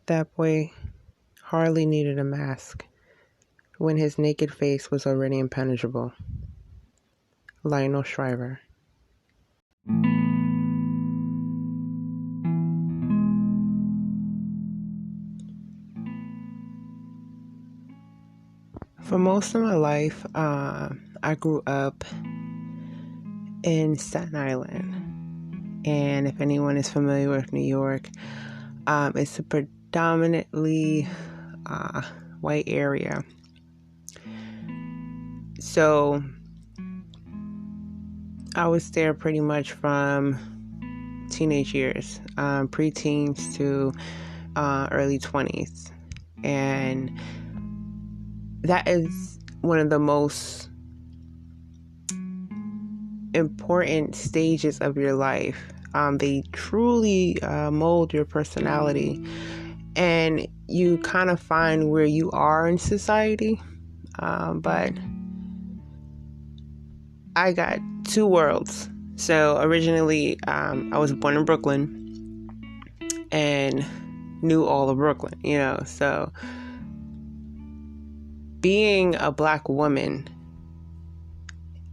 That boy hardly needed a mask when his naked face was already impenetrable. Lionel Shriver. For most of my life, I grew up in Staten Island. And if anyone is familiar with New York, it's a predominantly white area. So I was there pretty much from teenage years, preteens to early 20s. And that is one of the most important stages of your life. They truly mold your personality, and you kind of find where you are in society. But I got two worlds. So originally, I was born in Brooklyn and knew all of Brooklyn, so being a Black woman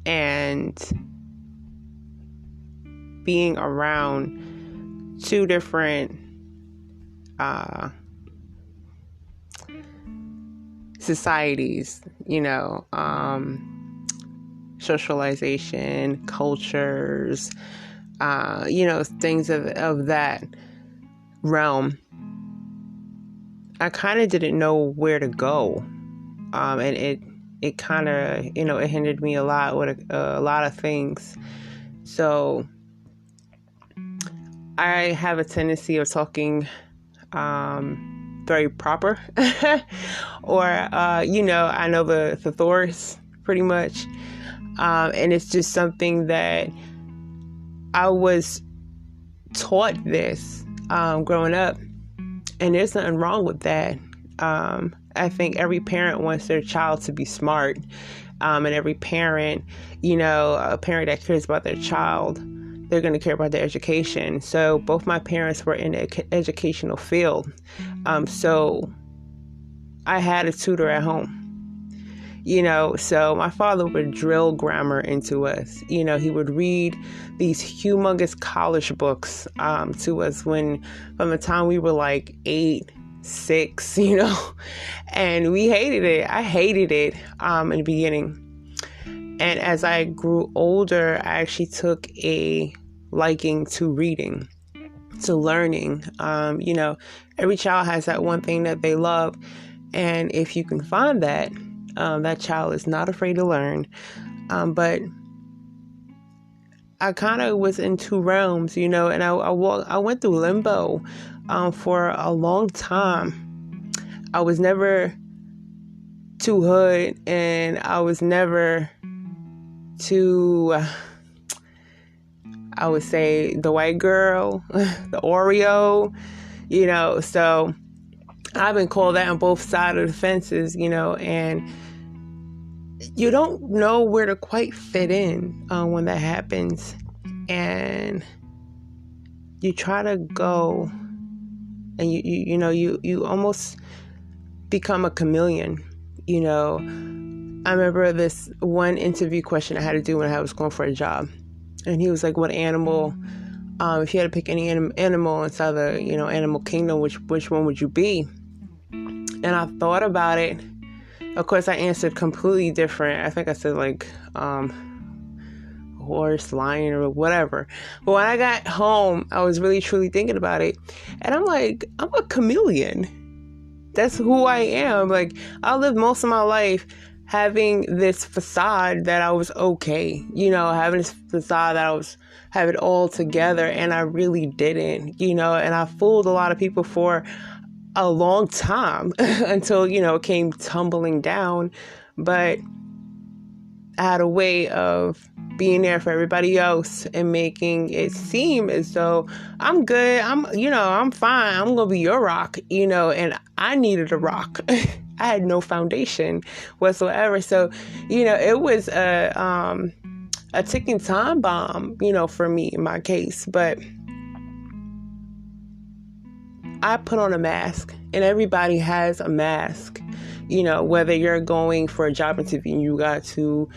and being around two different societies, socialization, cultures, things of that realm, I kind of didn't know where to go. And it kind of, it hindered me a lot with a lot of things. So I have a tendency of talking very proper or, I know the thesaurus pretty much. And it's just something that I was taught this growing up. And there's nothing wrong with that. I think every parent wants their child to be smart. And every parent, a parent that cares about their child, they're going to care about their education. So both my parents were in the educational field. So I had a tutor at home. So my father would drill grammar into us. He would read these humongous college books to us from the time we were like 8, 6, and we hated it. I hated it in the beginning. And as I grew older, I actually took a liking to reading, to learning. Every child has that one thing that they love. And if you can find that, that child is not afraid to learn. But I kind of was in two realms, and I went through limbo for a long time. I was never too hood, and I was never too, I would say, the white girl, the Oreo, so I've been called that on both sides of the fences, and you don't know where to quite fit in when that happens. And you try to go and you almost become a chameleon. I remember this one interview question I had to do when I was going for a job. And he was like, what animal, if you had to pick any animal inside the, animal kingdom, which one would you be? And I thought about it. Of course, I answered completely different. I think I said like horse, lion, or whatever. But when I got home, I was really truly thinking about it. And I'm like, I'm a chameleon. That's who I am. Like, I lived most of my life having this facade that I was okay. Having this facade that I was have it all together. And I really didn't, and I fooled a lot of people for a long time until, it came tumbling down. But I had a way of being there for everybody else and making it seem as though I'm good. I'm fine. I'm going to be your rock, and I needed a rock. I had no foundation whatsoever. So, it was a ticking time bomb, for me in my case. But I put on a mask, and everybody has a mask. Whether you're going for a job interview and you got to,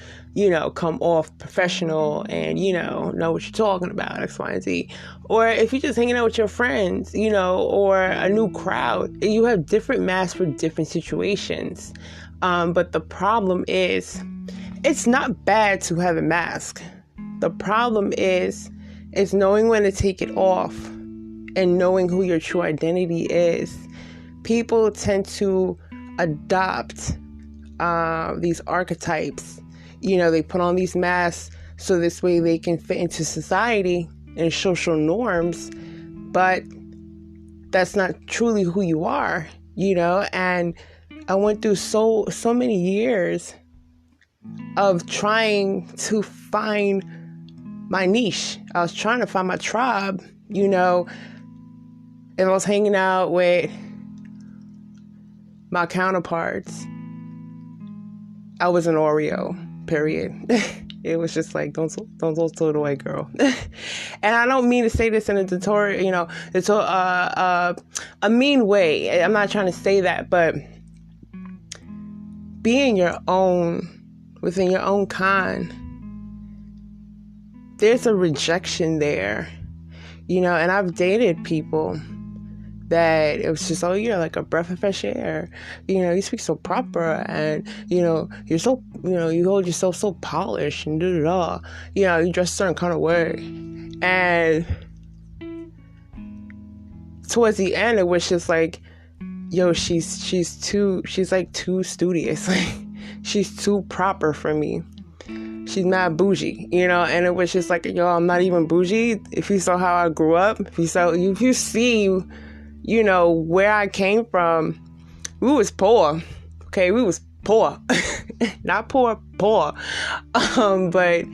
come off professional and, know what you're talking about, X, Y, and Z. Or if you're just hanging out with your friends, or a new crowd, you have different masks for different situations. But the problem is, it's not bad to have a mask. The problem is knowing when to take it off and knowing who your true identity is. People tend to adopt these archetypes. They put on these masks so this way they can fit into society and social norms, but that's not truly who you are, and I went through so many years of trying to find my niche. I was trying to find my tribe, if I was hanging out with my counterparts, I was an Oreo, period. It was just like, don't throw it away, girl. And I don't mean to say this in a tutorial, it's a mean way. I'm not trying to say that, but being your own, within your own kind, there's a rejection there, and I've dated people that it was just, oh, you're like a breath of fresh air. You speak so proper, and, you're so, you hold yourself so polished and da-da-da. You dress a certain kind of way. And towards the end, it was just like, yo, she's like too studious. Like, she's too proper for me. She's mad bougie, and it was just like, yo, I'm not even bougie. If you saw how I grew up, if you see, where I came from, we was poor. Okay, we was poor. Not poor. But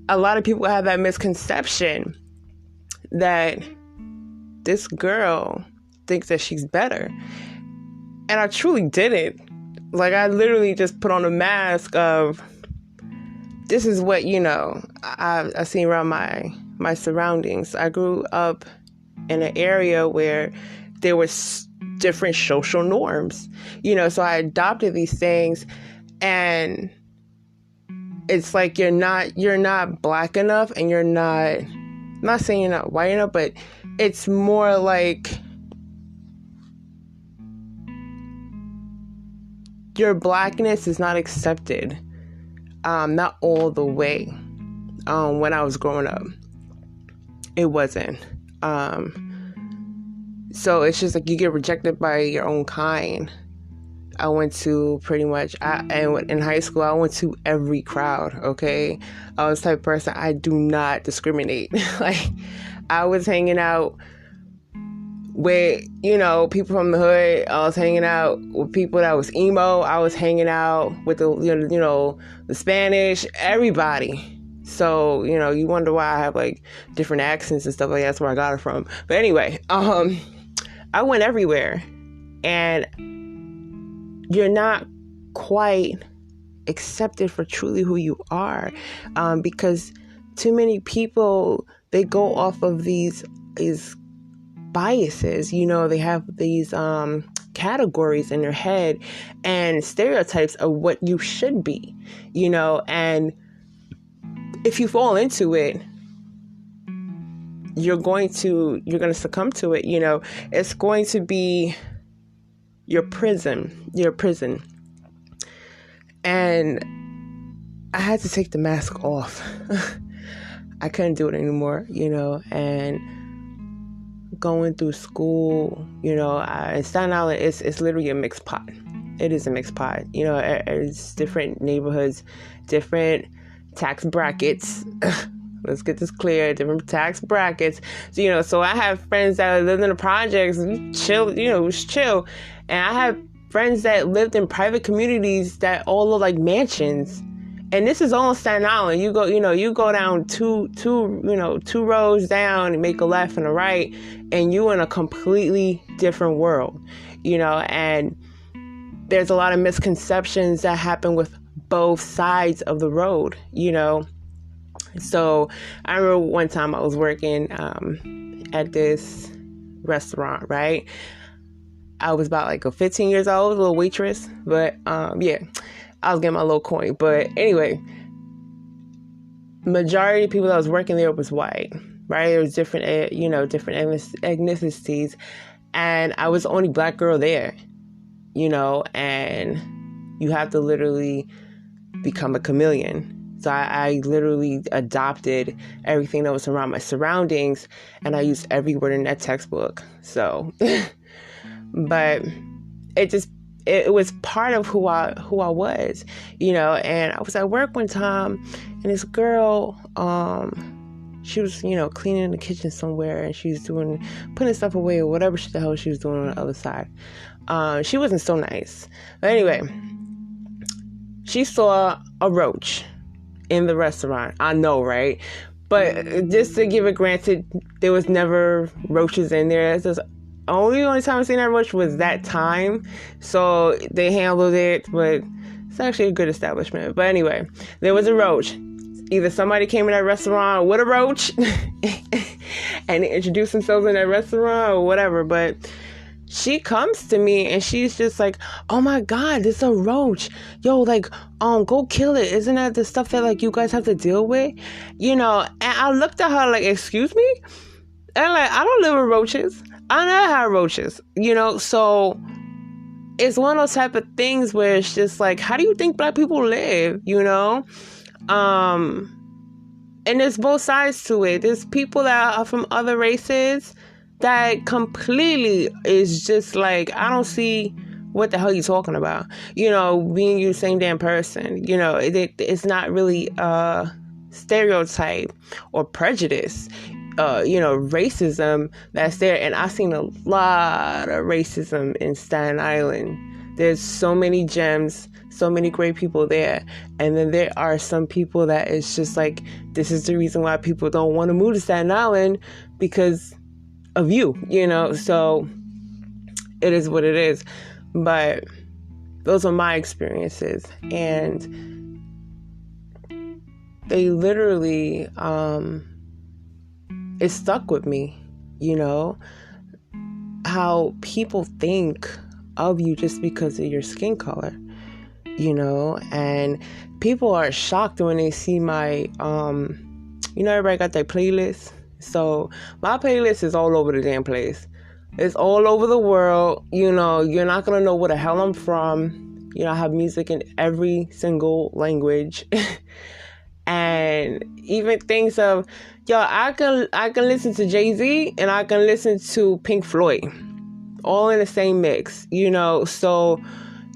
a lot of people have that misconception that this girl thinks that she's better. And I truly didn't. Like, I literally just put on a mask of, this is what, I seen around my surroundings. I grew up in an area where there was different social norms, so I adopted these things, and it's like, you're not black enough, and I'm not saying you're not white enough, but it's more like your blackness is not accepted, not all the way. When I was growing up, it wasn't. So it's just like, you get rejected by your own kind. I went to and in high school, I went to every crowd, okay? I was the type of person, I do not discriminate. Like, I was hanging out with, people from the hood. I was hanging out with people that was emo. I was hanging out with the Spanish, everybody. So, you wonder why I have like different accents and stuff like that. That's where I got it from. But anyway, I went everywhere, and you're not quite accepted for truly who you are, because too many people, they go off of these biases. They have these categories in their head and stereotypes of what you should be, and if you fall into it, you're going to succumb to it. It's going to be your prison. And I had to take the mask off. I couldn't do it anymore, and going through school, in Staten Island, it's literally a mixed pot. It is a mixed pot. It's different neighborhoods, different tax brackets. Let's get this clear. Different tax brackets. So I have friends that lived in the projects, chill, it was chill. And I have friends that lived in private communities that all look like mansions. And this is all in Staten Island. You go down two rows down and make a left and a right, and you in a completely different world, and there's a lot of misconceptions that happen with both sides of the road, So I remember one time I was working at this restaurant, right? I was about like 15 years old, a little waitress, but yeah, I was getting my little coin. But anyway, majority of people that was working there was white, right? There was different ethnicities, and I was the only black girl there, and you have to literally become a chameleon. So I literally adopted everything that was around my surroundings, and I used every word in that textbook. So, but it was part of who I was, and I was at work one time, and this girl, she was, cleaning in the kitchen somewhere, and she was putting stuff away or whatever the hell she was doing on the other side. She wasn't so nice. But anyway, she saw a roach in the restaurant. I know, right? But just to give it granted, there was never roaches in there. It's just only time I seen that roach was that time. So they handled it, but it's actually a good establishment. But anyway, there was a roach. Either somebody came in that restaurant with a roach and they introduced themselves in that restaurant or whatever. But she comes to me and she's just like, oh my God, there's a roach. Yo, like, go kill it. Isn't that the stuff that like you guys have to deal with? And I looked at her like, excuse me? And like, I don't live with roaches. I never had roaches, so it's one of those type of things where it's just like, how do you think black people live, and there's both sides to it. There's people that are from other races that completely is just like, I don't see what the hell you talking about, being you the same damn person, it's not really a stereotype or prejudice. Racism that's there. And I've seen a lot of racism in Staten Island. There's so many gems, so many great people there. And then there are some people that it's just like, this is the reason why people don't want to move to Staten Island, because of you, so it is what it is. But those are my experiences. And they literally, it stuck with me, how people think of you just because of your skin color, and people are shocked when they see my, everybody got their playlist. So my playlist is all over the damn place. It's all over the world. You're not going to know where the hell I'm from. I have music in every single language. And even things of, I can listen to Jay-Z and I can listen to Pink Floyd, all in the same mix, so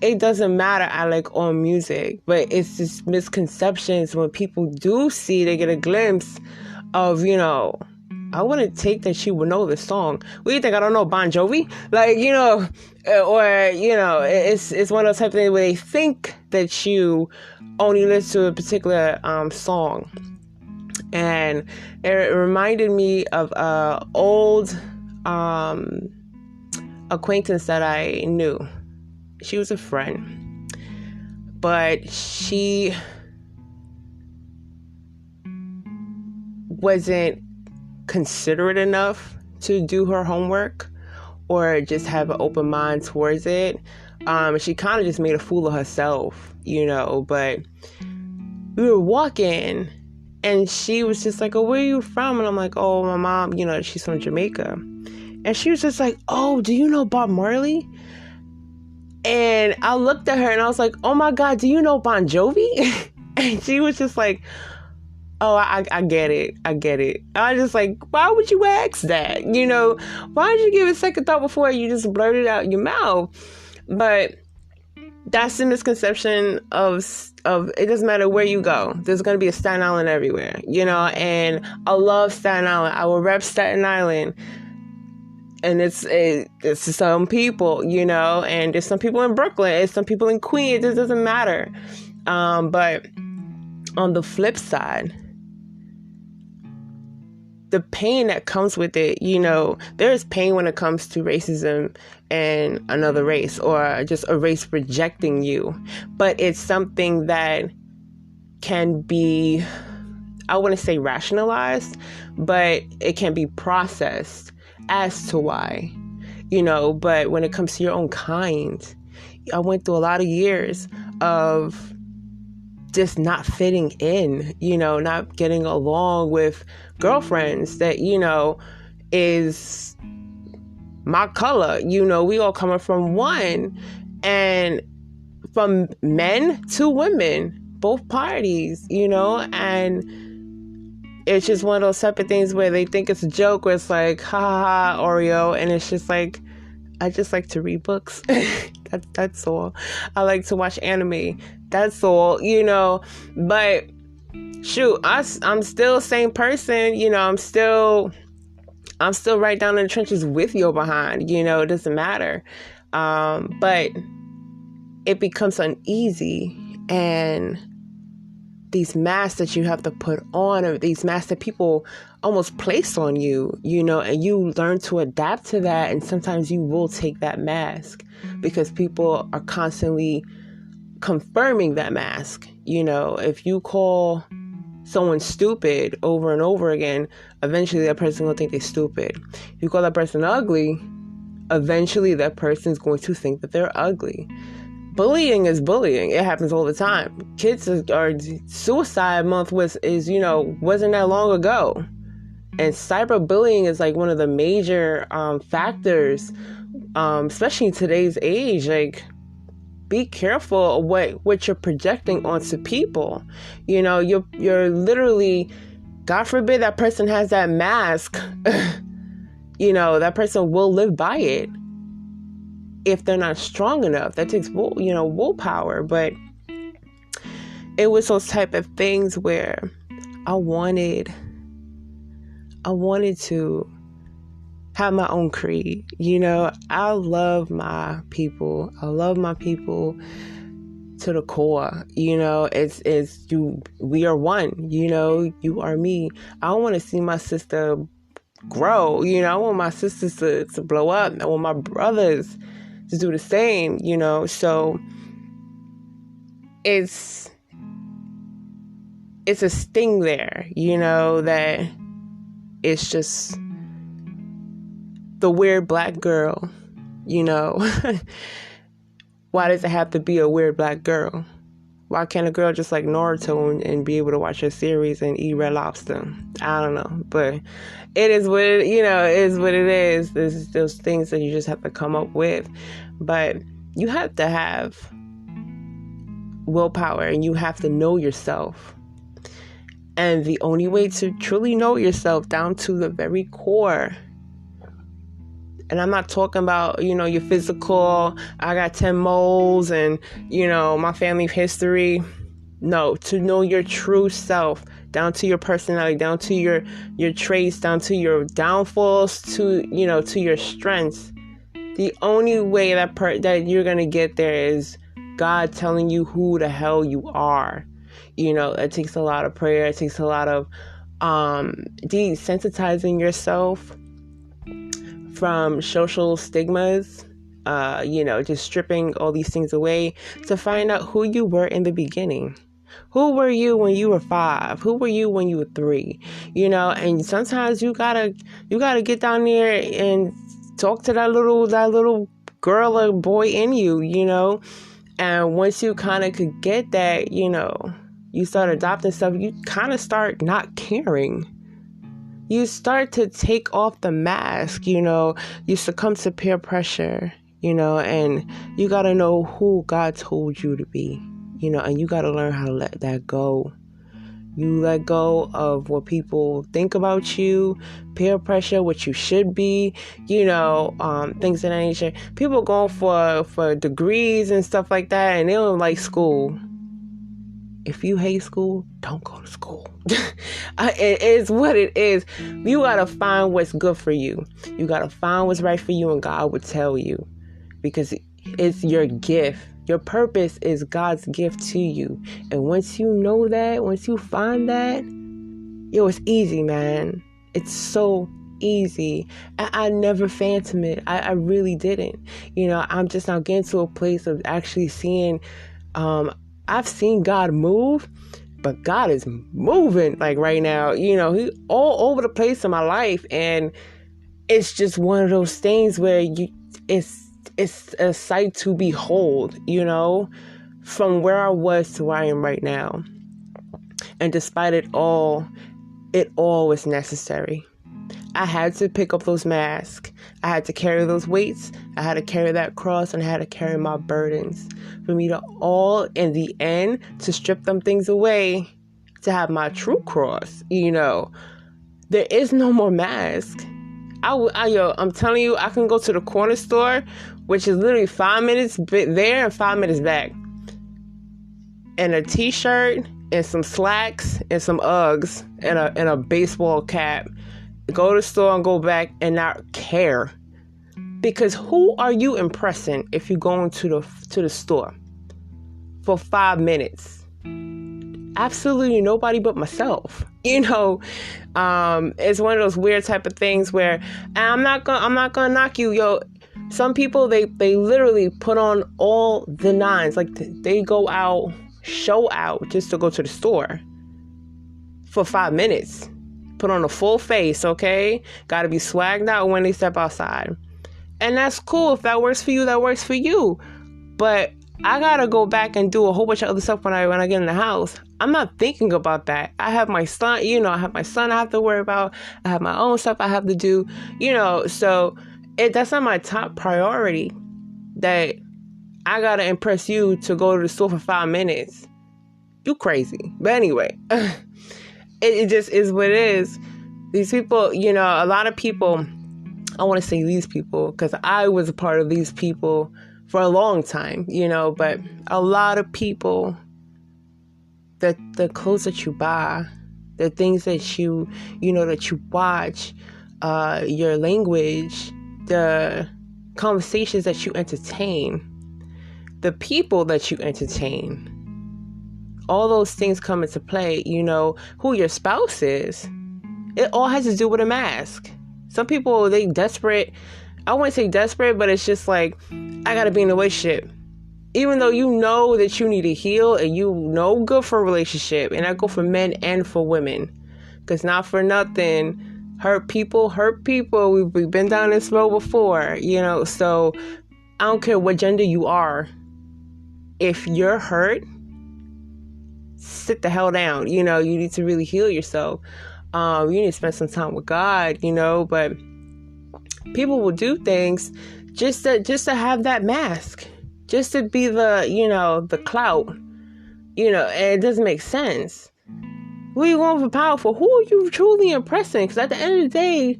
it doesn't matter. I like all music, but it's just misconceptions when people do see, they get a glimpse of, I wouldn't take that she would know this song. What do you think? I don't know Bon Jovi? Like, it's one of those type of things where they think that you only listen to a particular song. And it reminded me of an old acquaintance that I knew. She was a friend, but she wasn't considerate enough to do her homework or just have an open mind towards it. She kind of just made a fool of herself, but we were walking and she was just like, oh, where are you from? And I'm like, oh, my mom, she's from Jamaica. And she was just like, oh, do you know Bob Marley? And I looked at her and I was like, oh my God, do you know Bon Jovi? And she was just like, oh, I get it. I get it. I was just like, why would you ask that? Why did you give it a second thought before you just blurted out your mouth? But that's the misconception of it doesn't matter where you go. There's going to be a Staten Island everywhere, and I love Staten Island. I will rep Staten Island. And it's some people, and there's some people in Brooklyn, there's some people in Queens. It doesn't matter. But on the flip side, the pain that comes with it, there's pain when it comes to racism and another race or just a race rejecting you. But it's something that can be, I wouldn't say rationalized, but it can be processed. as to why, but when it comes to your own kind, I went through a lot of years of just not fitting in, not getting along with girlfriends that, is my color. We all coming from one, and from men to women, both parties, and it's just one of those type of things where they think it's a joke, where it's like, ha ha, ha, Oreo, and it's just like, I just like to read books. That's all. I like to watch anime. That's all, but shoot, I'm still the same person, I'm still right down in the trenches with your behind, it doesn't matter. But it becomes uneasy, and these masks that you have to put on, or these masks that people almost place on you, and you learn to adapt to that. And sometimes you will take that mask because people are constantly confirming that mask. If you call someone stupid over and over again, eventually that person will think they're stupid. If you call that person ugly, eventually that person's going to think that they're ugly. Bullying is bullying. It happens all the time. Kids are suicide month wasn't that long ago. And cyberbullying is like one of the major factors, especially in today's age. Like, be careful of what you're projecting onto people. You're literally, God forbid that person has that mask, that person will live by it if they're not strong enough. That takes willpower. But it was those type of things where I wanted to have my own creed. I love my people. I love my people to the core. It's you. We are one. You are me. I want to see my sister grow. I want my sisters to blow up. I want my brothers to do the same. So it's a sting there. That it's just the weird black girl, Why does it have to be a weird black girl? Why can't a girl just like Naruto and be able to watch her series and eat Red Lobster? I don't know, but it is what it is. What it is. There's those things that you just have to come up with, but you have to have willpower, and you have to know yourself. And the only way to truly know yourself down to the very core, and I'm not talking about, your physical, I got 10 moles and, my family history. No, to know your true self, down to your personality, down to your traits, down to your downfalls, to your strengths. The only way that you're going to get there is God telling you who the hell you are. It takes a lot of prayer. It takes a lot of desensitizing yourself from social stigmas, just stripping all these things away to find out who you were in the beginning. Who were you when you were 5? Who were you when you were 3? And sometimes you gotta get down there and talk to that little girl or boy in you, and once you kind of could get that, you start adopting stuff, you kind of start not caring. You start to take off the mask, you succumb to peer pressure, and you got to know who God told you to be, and you got to learn how to let that go. You let go of what people think about you, peer pressure, what you should be, things of that nature. People going for degrees and stuff like that, and they don't like school. If you hate school, don't go to school. It is what it is. You got to find what's good for you. You got to find what's right for you, and God would tell you, because it's your gift. Your purpose is God's gift to you. And once you know that, once you find that, it's easy, man. It's so easy. I never phantom it. I really didn't. I'm just now getting to a place of actually seeing, I've seen God move, but God is moving like right now. He's all over the place in my life, and it's just one of those things where it's a sight to behold, from where I was to where I am right now. And despite it all was necessary. I had to pick up those masks. I had to carry those weights. I had to carry that cross, and I had to carry my burdens for me to all, in the end, to strip them things away, to have my true cross. There is no more mask. I'm telling you, I can go to the corner store, which is literally 5 minutes there and 5 minutes back, and a t-shirt and some slacks and some Uggs and a baseball cap. Go to the store and go back and not care. Because who are you impressing if you're going to the store for 5 minutes? Absolutely nobody but myself. It's one of those weird type of things where, and I'm not gonna knock you, yo. Some people, they literally put on all the nines, like they go out, show out just to go to the store for 5 minutes. Put on a full face, okay? Got to be swagged out when they step outside. And that's cool. If that works for you, that works for you. But I got to go back and do a whole bunch of other stuff when I get in the house. I'm not thinking about that. I have my son, I have my son I have to worry about. I have my own stuff I have to do, so that's not my top priority, that I got to impress you to go to the store for 5 minutes. You crazy. But anyway, it just is what it is. These people, a lot of people, I want to say these people because I was a part of these people for a long time, but a lot of people, the clothes that you buy, the things that you watch, your language, the conversations that you entertain, the people that you entertain, all those things come into play. Who your spouse is. It all has to do with a mask. Some people, they desperate. I wouldn't say desperate, but it's just like, I gotta be in a relationship. Even though you know that you need to heal and good for a relationship. And I go for men and for women. Because not for nothing, hurt people. We've been down this road before, So I don't care what gender you are. If you're hurt, sit the hell down. You need to really heal yourself. You need to spend some time with God, but people will do things just to have that mask, just to be the clout, and it doesn't make sense. Who are you going for powerful? Who are you truly impressing? Because at the end of the day,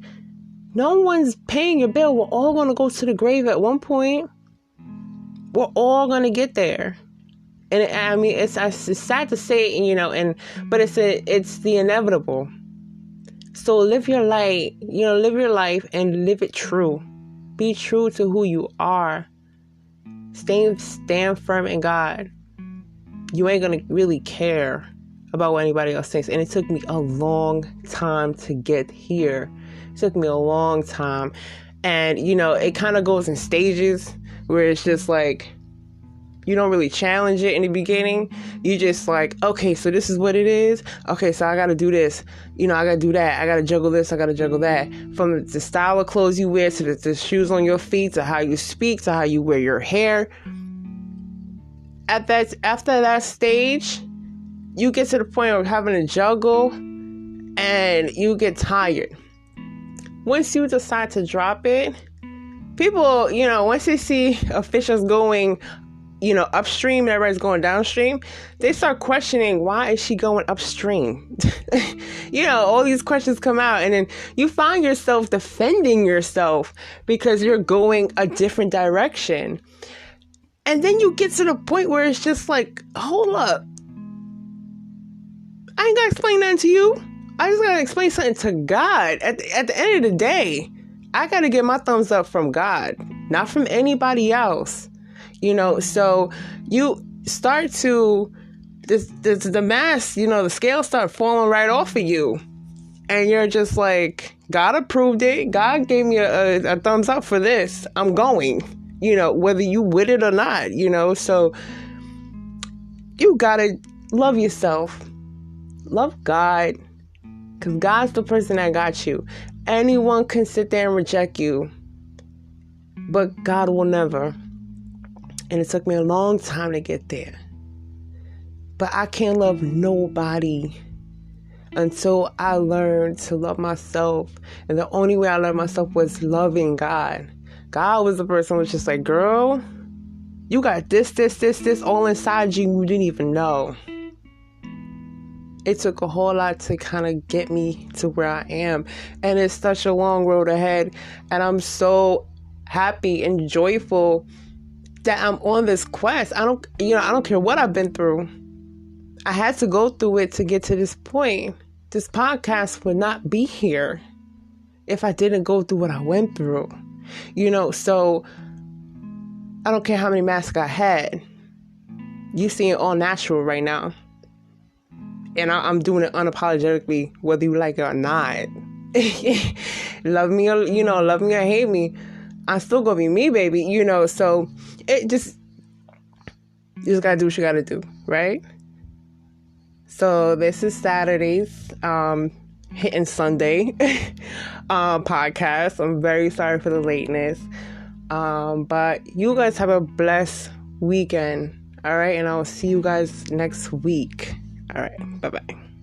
no one's paying your bill. We're all going to go to the grave at one point. We're all going to get there. And it's sad to say, but it's the inevitable. So live your life, live your life and live it true. Be true to who you are. Stand firm in God. You ain't going to really care about what anybody else thinks. And it took me a long time to get here. It took me a long time. And, it kind of goes in stages where it's just like, you don't really challenge it in the beginning. You just like, okay, so this is what it is. Okay, so I got to do this. I got to do that. I got to juggle this. I got to juggle that. From the style of clothes you wear to the shoes on your feet to how you speak to how you wear your hair. After that stage, you get to the point of having to juggle and you get tired. Once you decide to drop it, people, once they see officials going upstream and everybody's going downstream, they start questioning, why is she going upstream? All these questions come out, and then you find yourself defending yourself because you're going a different direction. And then you get to the point where it's just like, hold up. I ain't got to explain nothing to you. I just got to explain something to God. At the end of the day, I got to get my thumbs up from God, not from anybody else. So you start to, the mask, the scales start falling right off of you. And you're just like, God approved it. God gave me a thumbs up for this. I'm going, whether you with it or not, So you got to love yourself, love God, Because God's the person that got you. Anyone can sit there and reject you, but God will never. And it took me a long time to get there. But I can't love nobody until I learned to love myself. And the only way I learned myself was loving God. God was the person who was just like, girl, you got this all inside you didn't even know. It took a whole lot to kind of get me to where I am. And it's such a long road ahead. And I'm so happy and joyful that I'm on this quest. I don't care what I've been through. I had to go through it to get to this point. This podcast would not be here if I didn't go through what I went through. So I don't care how many masks I had. You see it all natural right now. And I'm doing it unapologetically, whether you like it or not. Love me or hate me, I'm still gonna be me, baby. So it just, you just gotta do what you gotta do, right? So this is Saturday's hitting Sunday podcast. I'm very sorry for the lateness. But you guys have a blessed weekend. All right. And I'll see you guys next week. All right. Bye-bye.